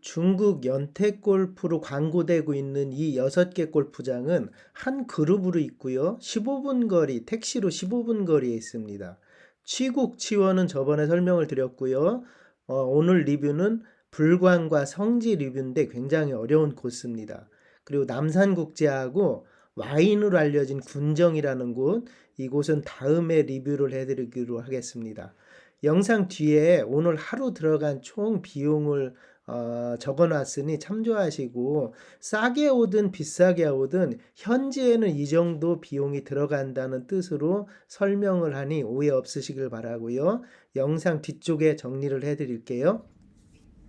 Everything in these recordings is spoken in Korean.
중국 연태골프로 광고되고 있는 이 6개 골프장은 한 그룹으로 있고요. 15분 거리, 택시로 15분 거리에 있습니다. 취국, 치원은 저번에 설명을 드렸고요. 오늘 리뷰는 불광과 성지 리뷰인데 굉장히 어려운 코스입니다. 그리고 남산국제하고 와인으로 알려진 군정이라는 곳, 이곳은 다음에 리뷰를 해드리기로 하겠습니다. 영상 뒤에 오늘 하루 들어간 총 비용을 적어놨으니 참조하시고, 싸게 오든 비싸게 오든 현지에는 이 정도 비용이 들어간다는 뜻으로 설명을 하니 오해 없으시길 바라고요. 영상 뒤쪽에 정리를 해드릴게요.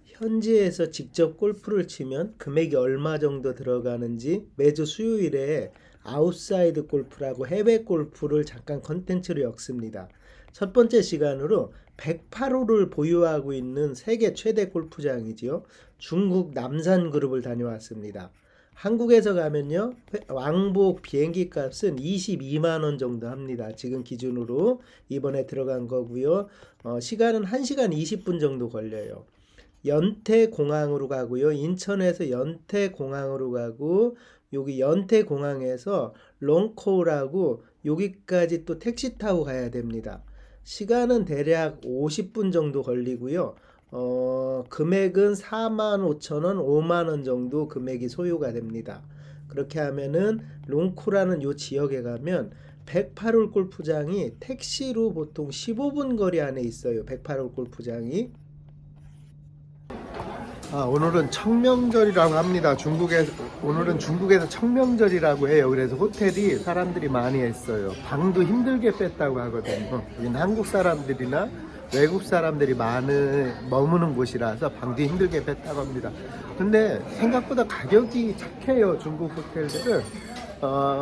현지에서 직접 골프를 치면 금액이 얼마 정도 들어가는지 매주 수요일에 아웃사이드 골프라고 해외 골프를 잠깐 컨텐츠로 엮습니다. 첫 번째 시간으로 108호를 보유하고 있는 세계 최대 골프장이지요. 중국 남산 그룹을 다녀왔습니다. 한국에서 가면요, 왕복 비행기 값은 22만 원 정도 합니다. 지금 기준으로 이번에 들어간 거고요. 시간은 1시간 20분 정도 걸려요. 연태공항으로 가고요. 인천에서 연태공항으로 가고, 여기 연태공항에서 롱코우라고 여기까지 또 택시 타고 가야 됩니다. 시간은 대략 50분 정도 걸리고요. 금액은 45,000원, 5만원 정도 금액이 소요가 됩니다. 그렇게 하면은 롱코라는 요 지역에 가면 108홀 골프장이 택시로 보통 15분 거리 안에 있어요. 108홀 골프장이. 오늘은 청명절이라고 합니다. 오늘은 중국에서 청명절이라고 해요. 그래서 호텔이 사람들이 많이 했어요. 방도 힘들게 뺐다고 하거든요. 여기는 한국 사람들이나 외국 사람들이 머무는 곳이라서 방도 힘들게 뺐다고 합니다. 근데 생각보다 가격이 착해요. 중국 호텔들은.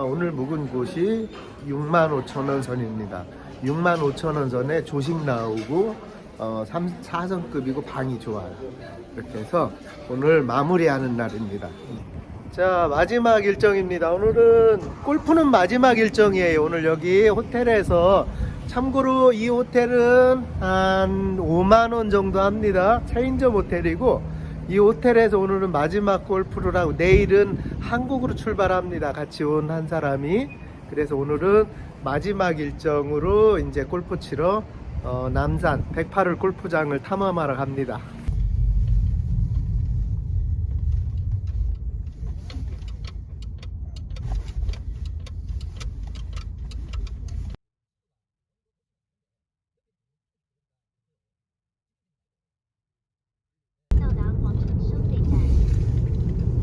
오늘 묵은 곳이 65,000원 선입니다. 65,000원 선에 조식 나오고 4성급이고 방이 좋아요. 이렇게 해서 오늘 마무리하는 날입니다. 자, 마지막 일정입니다. 오늘은 골프는 마지막 일정이에요. 오늘 여기 호텔에서, 참고로 이 호텔은 한 5만원 정도 합니다. 체인점 호텔이고, 이 호텔에서 오늘은 마지막 골프를 하고 내일은 한국으로 출발합니다. 같이 온 한 사람이. 그래서 오늘은 마지막 일정으로 이제 골프 치러 남산 108홀 골프장을 탐험하러 갑니다.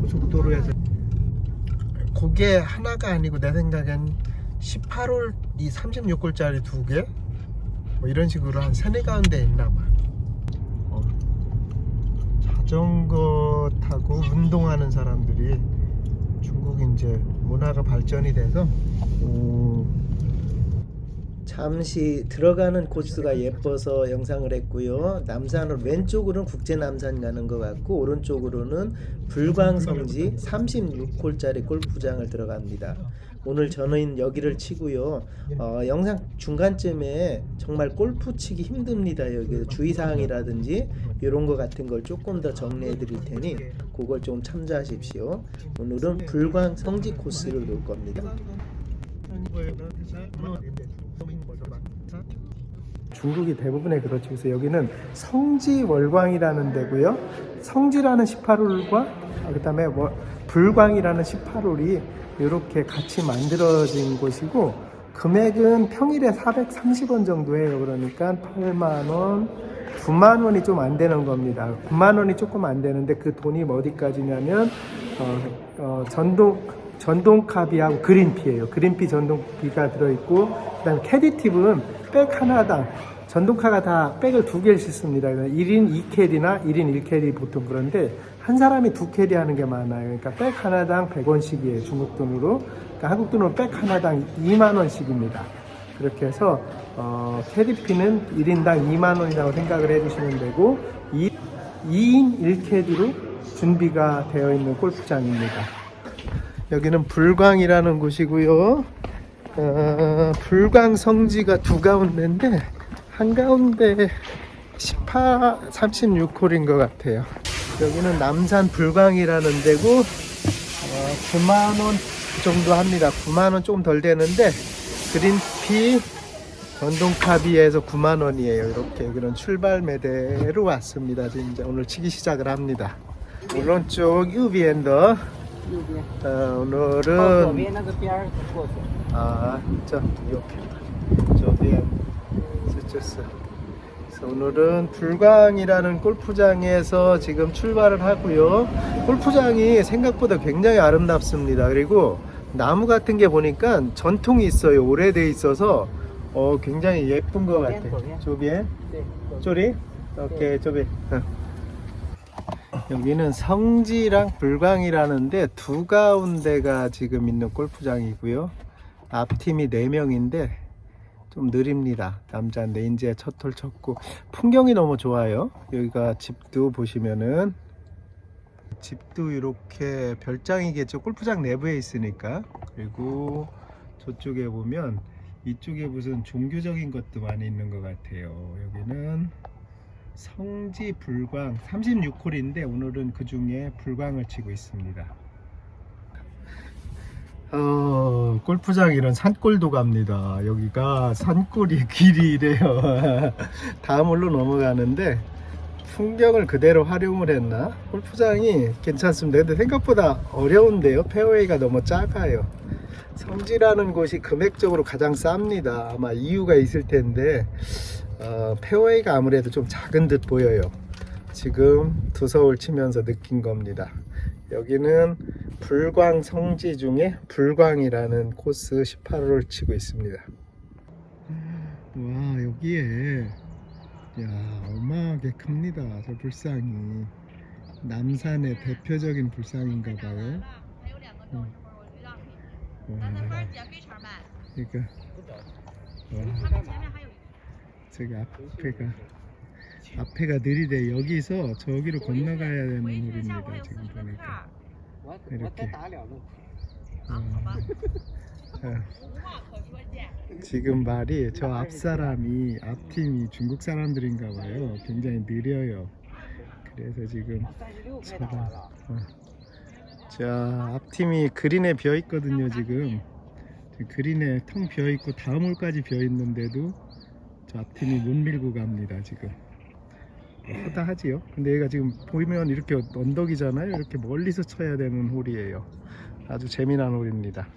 고속도로에서 그게 하나가 아니고 내 생각엔 18홀 이 36홀짜리 2개 뭐 이런 식으로 한 3-4가운데 있나봐. 자전거 타고 운동하는 사람들이, 중국이 이제 문화가 발전이 돼서 잠시 들어가는 코스가 예뻐서 영상을 했고요. 남산을 왼쪽으로는 국제남산 가는 것 같고, 오른쪽으로는 불광성지 36홀짜리 골프장을 들어갑니다. 오늘 저는 여기를 치고요. 영상 중간쯤에 정말 골프 치기 힘듭니다. 여기 주의사항이라든지 이런 거 같은 걸 조금 더 정리해 드릴 테니 그걸 좀 참조하십시오. 오늘은 불광성지 코스를 놓을 겁니다. 중국이 대부분의 그렇죠. 그래서 여기는 성지월광이라는 데고요. 성지라는 18홀과 그다음에 불광이라는 18홀이 이렇게 같이 만들어진 곳이고, 금액은 평일에 430원 정도 해요. 그러니까 8만원, 9만원이 좀 안 되는 겁니다. 9만원이 조금 안 되는데 그 돈이 어디까지냐면 전동카비하고 그린피예요. 그린피 전동피가 들어있고, 그 다음에 캐디팁은 백 하나당, 전동카가 다 백을 2개를 싣습니다. 1인 2캐디나 1인 1캐디 보통 그런데 한 사람이 2캐디 하는 게 많아요. 그러니까 백 하나당 100원씩이에요. 중국 돈으로. 그러니까 한국 돈으로 백 하나당 2만원씩입니다. 그렇게 해서 캐디피는 1인당 2만원이라고 생각을 해주시면 되고, 2인 1캐디로 준비가 되어 있는 골프장입니다. 여기는 불광이라는 곳이고요. 불광 성지가 2가운데인데 한가운데 36홀인 것 같아요. 여기는 남산 불광이라는 데고 9만원 정도 합니다. 9만원 조금 덜 되는데 그린피 전동카비에서 9만원이에요. 이렇게 여기는 출발 매대로 왔습니다. 지금 이제 오늘 치기 시작을 합니다. 오른쪽 유비엔더. 오늘은 저 이렇게 저비엔 스츠스. 그래서 오늘은 불광이라는 골프장에서 지금 출발을 하고요. 골프장이 생각보다 굉장히 아름답습니다. 그리고 나무 같은 게 보니까 전통이 있어요. 오래돼 있어서 굉장히 예쁜 것 같아요. 조비엔? 쪼리? 오케이, 조비. 여기는 성지랑 불광이라는데 두 가운데가 지금 있는 골프장이고요. 앞팀이 4명인데 좀 느립니다. 남자인데 이제 첫 홀 쳤고 풍경이 너무 좋아요. 여기가 집도 보시면은 집도 이렇게 별장이겠죠. 골프장 내부에 있으니까. 그리고 저쪽에 보면 이쪽에 무슨 종교적인 것도 많이 있는 것 같아요. 여기는 성지 불광 36홀인데 오늘은 그 중에 불광을 치고 있습니다. 골프장 이런 산골도 갑니다. 여기가 산골이 길이래요. 다음 홀로 넘어가는데 풍경을 그대로 활용을 했나? 골프장이 괜찮습니다. 근데 생각보다 어려운데요. 페어웨이가 너무 작아요. 성지라는 곳이 금액적으로 가장 쌉니다. 아마 이유가 있을 텐데 페어웨이가 아무래도 좀 작은 듯 보여요. 지금 두서울 치면서 느낀 겁니다. 여기는 불광 성지 중에 불광이라는 코스 18호를 치고 있습니다. 와, 여기에 어마하게 큽니다. 저 불상이 남산의 대표적인 불상인가봐요. 그러니까 저기 앞에가 느리대. 여기서 저기로 건너가야 되는 홀입니다. 지금 보니까 이렇게 지금 말이 저 앞사람이 앞팀이 중국 사람들인가봐요. 굉장히 느려요. 그래서 지금 자, 앞팀이 그린에 비어있거든요. 지금 그린에 텅 비어있고 다음 홀까지 비어있는데도 저 앞팀이 못 밀고 갑니다. 지금 허다하지요. 근데 얘가 지금 보이면 이렇게 언덕이잖아요. 이렇게 멀리서 쳐야 되는 홀이에요. 아주 재미난 홀입니다.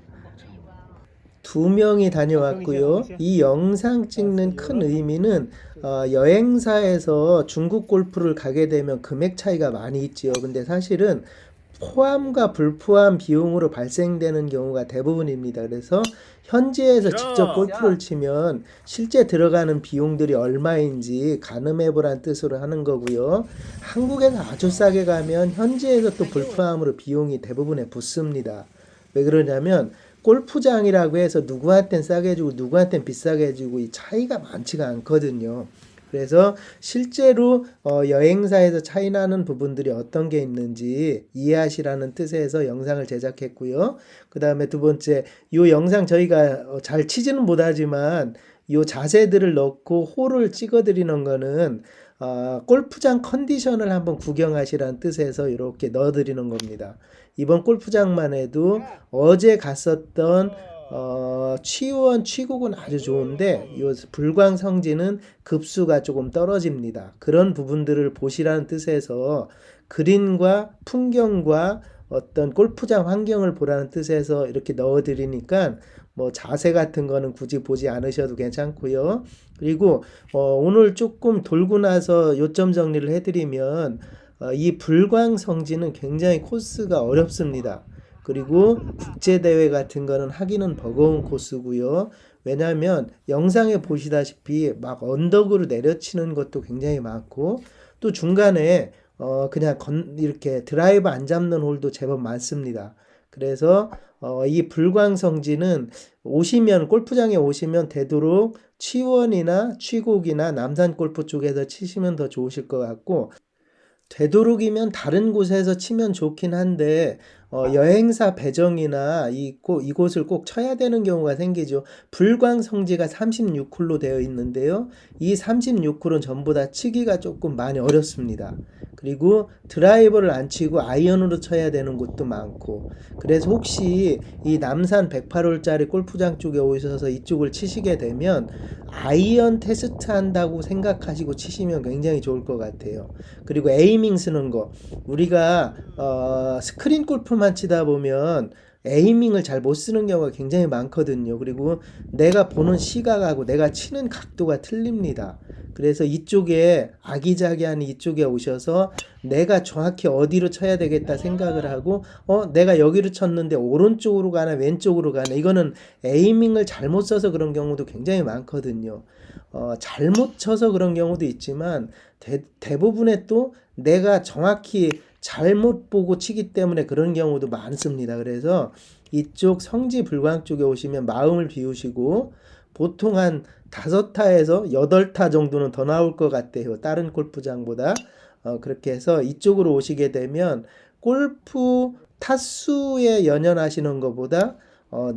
2명이 다녀왔고요. 이 영상 찍는 큰 의미는 여행사에서 중국 골프를 가게 되면 금액 차이가 많이 있지요. 근데 사실은 포함과 불포함 비용으로 발생되는 경우가 대부분입니다. 그래서 현지에서 직접 골프를 치면 실제 들어가는 비용들이 얼마인지 가늠해보란 뜻으로 하는 거고요. 한국에서 아주 싸게 가면 현지에서 또 불포함으로 비용이 대부분에 붙습니다. 왜 그러냐면 골프장이라고 해서 누구한텐 싸게 주고 누구한텐 비싸게 주고 이 차이가 많지가 않거든요. 그래서 실제로 여행사에서 차이나는 부분들이 어떤 게 있는지 이해하시라는 뜻에서 영상을 제작했고요. 그 다음에 두 번째, 이 영상 저희가 잘 치지는 못하지만 이 자세들을 넣고 홀을 찍어드리는 거는 골프장 컨디션을 한번 구경하시라는 뜻에서 이렇게 넣어드리는 겁니다. 이번 골프장만 해도 어제 갔었던 취원, 취국은 아주 좋은데 요 불광 성지는 급수가 조금 떨어집니다. 그런 부분들을 보시라는 뜻에서 그린과 풍경과 어떤 골프장 환경을 보라는 뜻에서 이렇게 넣어드리니까 뭐 자세 같은 거는 굳이 보지 않으셔도 괜찮고요. 그리고 오늘 조금 돌고 나서 요점 정리를 해드리면 이 불광 성지는 굉장히 코스가 어렵습니다. 그리고 국제대회 같은 거는 하기는 버거운 코스고요. 왜냐하면 영상에 보시다시피 막 언덕으로 내려치는 것도 굉장히 많고 또 중간에 그냥 이렇게 드라이브 안 잡는 홀도 제법 많습니다. 그래서 이 불광성지는 골프장에 오시면 되도록 취원이나 취곡이나 남산 골프 쪽에서 치시면 더 좋으실 것 같고 되도록이면 다른 곳에서 치면 좋긴 한데 여행사 배정이나 이곳을 꼭 쳐야 되는 경우가 생기죠. 불광 성지가 36홀로 되어 있는데요. 이 36홀은 전부 다 치기가 조금 많이 어렵습니다. 그리고 드라이버를 안 치고 아이언으로 쳐야 되는 곳도 많고, 그래서 혹시 이 남산 108홀짜리 골프장 쪽에 오셔서 이쪽을 치시게 되면 아이언 테스트 한다고 생각하시고 치시면 굉장히 좋을 것 같아요. 그리고 에이밍 쓰는 거, 우리가 스크린 골프만 치다 보면 에이밍을 잘 못 쓰는 경우가 굉장히 많거든요. 그리고 내가 보는 시각하고 내가 치는 각도가 틀립니다. 그래서 이쪽에 아기자기한 이쪽에 오셔서 내가 정확히 어디로 쳐야 되겠다 생각을 하고, 내가 여기로 쳤는데 오른쪽으로 가나 왼쪽으로 가나, 이거는 에이밍을 잘못 써서 그런 경우도 굉장히 많거든요. 잘못 쳐서 그런 경우도 있지만 대부분의 또 내가 정확히 잘못 보고 치기 때문에 그런 경우도 많습니다. 그래서 이쪽 성지 불광 쪽에 오시면 마음을 비우시고, 보통 한 5타에서 8타 정도는 더 나올 것 같아요. 다른 골프장보다. 그렇게 해서 이쪽으로 오시게 되면 골프 타수에 연연하시는 것보다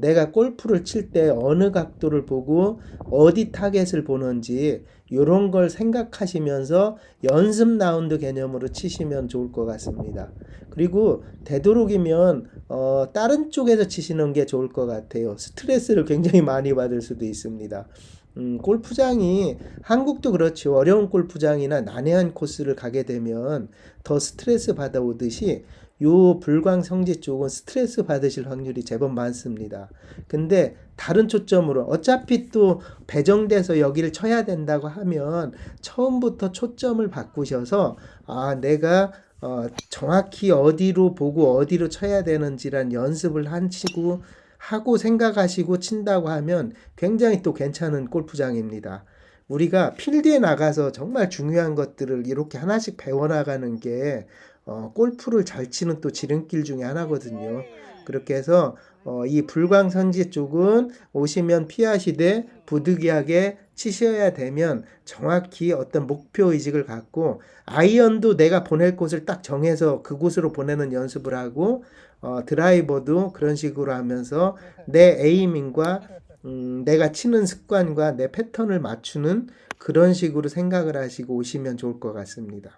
내가 골프를 칠 때 어느 각도를 보고 어디 타겟을 보는지 이런 걸 생각하시면서 연습 라운드 개념으로 치시면 좋을 것 같습니다. 그리고 되도록이면 다른 쪽에서 치시는 게 좋을 것 같아요. 스트레스를 굉장히 많이 받을 수도 있습니다. 골프장이 한국도 그렇죠. 어려운 골프장이나 난해한 코스를 가게 되면 더 스트레스 받아오듯이 요 불광 성지 쪽은 스트레스 받으실 확률이 제법 많습니다. 근데 다른 초점으로 어차피 또 배정돼서 여기를 쳐야 된다고 하면 처음부터 초점을 바꾸셔서 내가 정확히 어디로 보고 어디로 쳐야 되는지란 연습을 하고 생각하시고 친다고 하면 굉장히 또 괜찮은 골프장입니다. 우리가 필드에 나가서 정말 중요한 것들을 이렇게 하나씩 배워나가는 게 골프를 잘 치는 또 지름길 중에 하나거든요. 그렇게 해서 이 불광선지 쪽은 오시면 피하시되 부득이하게 치셔야 되면 정확히 어떤 목표 의식을 갖고, 아이언도 내가 보낼 곳을 딱 정해서 그곳으로 보내는 연습을 하고, 드라이버도 그런 식으로 하면서 내 에이밍과 내가 치는 습관과 내 패턴을 맞추는 그런 식으로 생각을 하시고 오시면 좋을 것 같습니다.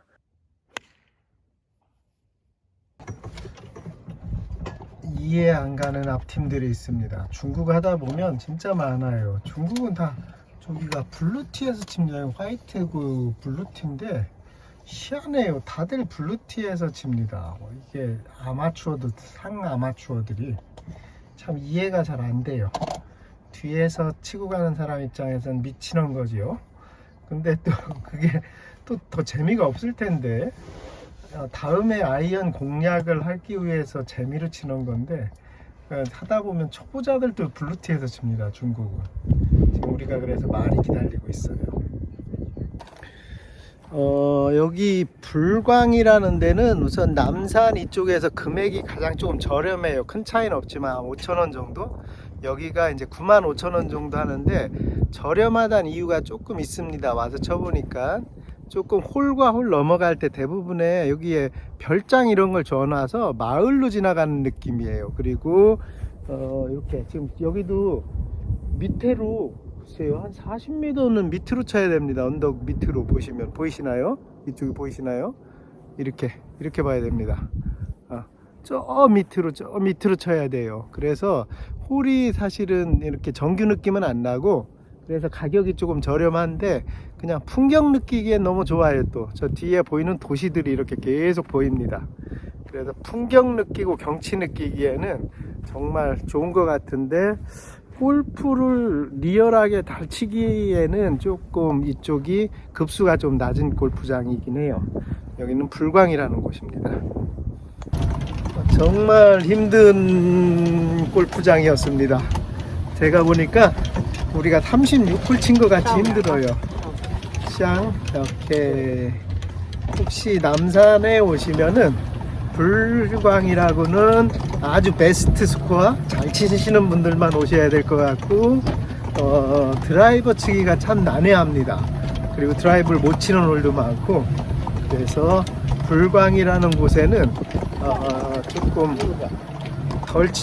이해 안 가는 앞팀들이 있습니다. 중국 하다 보면 진짜 많아요. 중국은 다 저기가 블루티에서 칩니다. 화이트 그 블루티인데 희한해요. 다들 블루티에서 칩니다. 이게 아마추어들, 상아마추어들이 참 이해가 잘 안 돼요. 뒤에서 치고 가는 사람 입장에선 미치는 거지요. 근데 또 그게 또 더 재미가 없을 텐데, 다음에 아이언 공략을 하기 위해서 재미로 치는 건데, 하다 보면 초보자들도 블루티에서 칩니다. 중국은. 지금 우리가 그래서 많이 기다리고 있어요. 여기 불광이라는 데는 우선 남산 이쪽에서 금액이 가장 조금 저렴해요. 큰 차이는 없지만 5,000원 정도? 여기가 이제 95,000원 정도 하는데, 저렴하다는 이유가 조금 있습니다. 와서 쳐보니까 조금 홀과 홀 넘어갈 때 대부분의 여기에 별장 이런 걸 줘놔서 마을로 지나가는 느낌이에요. 그리고 이렇게 지금 여기도 밑으로 글쎄요, 한 40m는 밑으로 쳐야 됩니다. 언덕 밑으로 보이시나요? 이쪽이 보이시나요? 이렇게 봐야 됩니다. 저 밑으로 쳐야 돼요. 그래서 홀이 사실은 이렇게 정규 느낌은 안 나고, 그래서 가격이 조금 저렴한데 그냥 풍경 느끼기엔 너무 좋아요. 또 저 뒤에 보이는 도시들이 이렇게 계속 보입니다. 그래서 풍경 느끼고 경치 느끼기에는 정말 좋은 것 같은데, 골프를 리얼하게 잘 치기에는 조금 이쪽이 급수가 좀 낮은 골프장이긴 해요. 여기는 불광이라는 곳입니다. 정말 힘든 골프장이었습니다. 제가 보니까 우리가 36홀 친 것 같이 힘들어요. 이렇게 혹시 남산에 오시면은 불광이라고는 아주 베스트 스코어 잘 치시는 분들만 오셔야 될 것 같고, 드라이버 치기가 참 난해합니다. 그리고 드라이브를 못 치는 홀도 많고, 그래서 불광이라는 곳에는 조금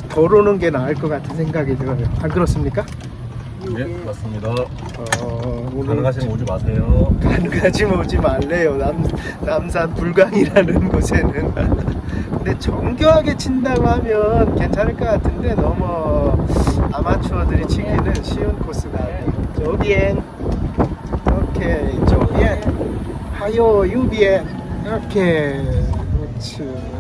덜 오는 게 나을 것 같은 생각이 들어요. 안 그렇습니까? 네, 맞습니다. 오늘 가능하시면 오지 마세요. 가능하지만 오지 말래요. 남산 불광이라는 곳에는. 근데 정교하게 친다고 하면 괜찮을 것 같은데 너무 아마추어들이 치기는 쉬운 코스가 아니에요. 저비엔 이렇게 저비엔 하요 유비엔 이렇게 그렇지.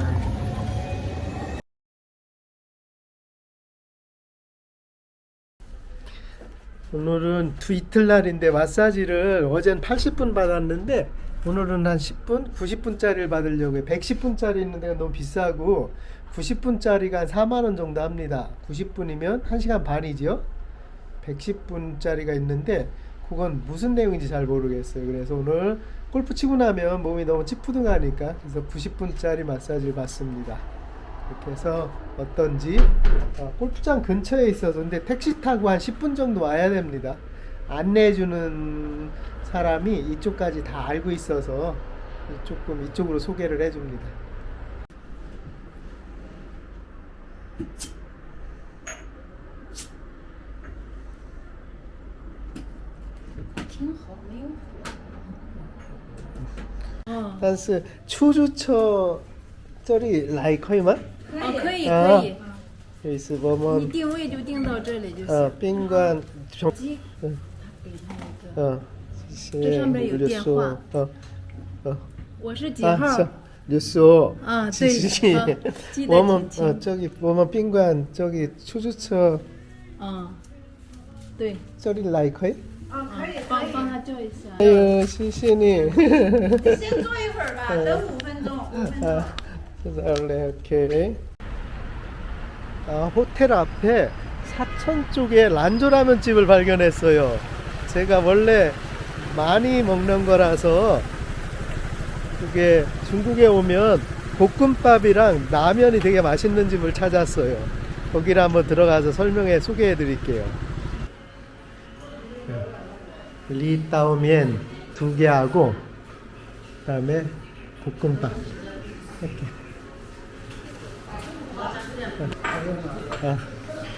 오늘은 이틀날인데 마사지를 어젠 80분 받았는데 오늘은 한 10분? 90분짜리를 받으려고 해요. 110분짜리 있는 데가 너무 비싸고 90분짜리가 한 4만원 정도 합니다. 90분이면 1시간 반이죠. 110분짜리가 있는데 그건 무슨 내용인지 잘 모르겠어요. 그래서 오늘 골프 치고 나면 몸이 너무 찌푸둥하니까 그래서 90분짜리 마사지를 받습니다. 이렇게 해서 어떤지 골프장 근처에 있어서 근데 택시 타고 한 10분 정도 와야 됩니다. 안내해주는 사람이 이쪽까지 다 알고 있어서 조금 이쪽으로 소개를 해줍니다.但是出租车这里来可以吗？可以啊可以，意思我们你定位就定到这里就行。宾馆从机嗯给他一个，谢这上面有电话我是几号？是6호对，谢好记得我们几清。저기我们宾馆저기出租车对，这里来可以？帮他叫一下。哎呦，谢谢你。先坐一会儿吧，等5分钟。5分钟。 이렇게 호텔 앞에 사천 쪽에 란조라면 집을 발견했어요. 제가 원래 많이 먹는 거라서 그게 중국에 오면 볶음밥이랑 라면이 되게 맛있는 집을 찾았어요. 거기를 한번 들어가서 설명해 소개해 드릴게요. 리따오면 2개 하고 그다음에 볶음밥 이렇게.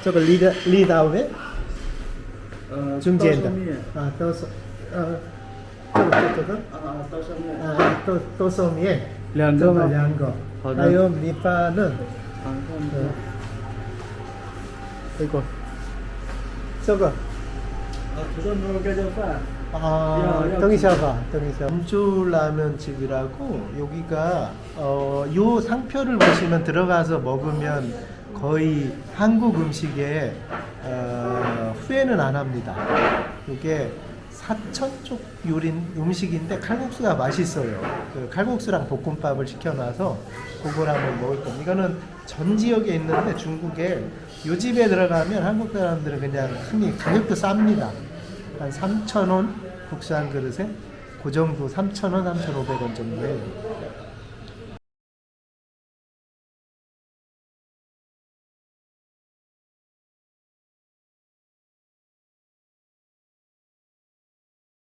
这个立到没？中间的都是这个都是面，两个吗？两个，还有米饭呢。这个这个等一下吧，等一下。원주 라면 집이라고 여기가 요 상표를 보시면 들어가서 먹으면 거의 한국 음식에 후회는 안 합니다. 이게 사천 쪽 요리 음식인데 칼국수가 맛있어요. 그 칼국수랑 볶음밥을 시켜놔서 그걸 한번 먹을 겁니다. 이거는 전 지역에 있는데 중국에 요 집에 들어가면 한국 사람들은 그냥 흔히 가격도 쌉니다. 한 3,000원 국수 한 그릇에 그 정도 3,000원, 3,500원 정도에